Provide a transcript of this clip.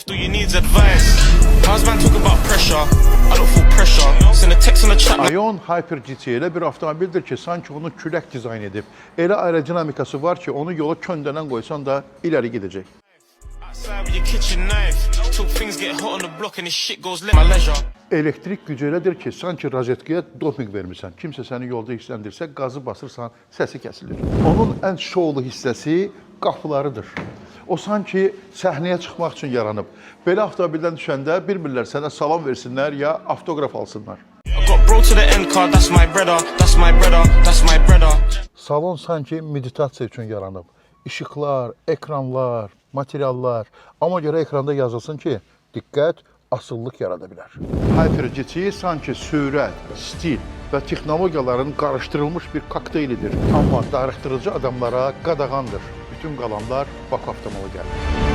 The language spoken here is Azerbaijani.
Do you need advice? How's man talk about pressure? I don't feel pressure. Send a text on the chat. Ion Hyper GT elə bir avtomobildir ki, sanki onu külək dizayn edib. Elə aerodinamikası var ki, onu yola köndələn qoysan da ileri gidecek. Outside with your kitchen knife. Till things get hot on the block and this shit goes left. My leisure. Elektrik gücü elədir ki, sanki rozetkaya doping vermirsən. Kimsə səni yolda işləndirsə, qazı basırsan, səsi kəsilir. Onun ən şoulu hissəsi qapılarıdır. O sanki səhnəyə çıxmaq üçün yaranıb. Belə avtomobildən düşəndə bilmirlər sənə salam versinlər ya avtoqraf alsınlar. I got bro to the end card. That's my brother. That's my brother. That's my brother. Salon sanki meditasiya üçün yaranıb. İşıqlar, ekranlar, materiallar. Amma görə ekranda yazılsın ki, diqqət, asıllıq yarada bilər. Hyper GT sanki sürət, stil və texnologiyaların qarışdırılmış bir kokteylidir. Amma darıxdırıcı adamlara qadağandır. Bütün qalanlar Baku avtomobilə gəlir.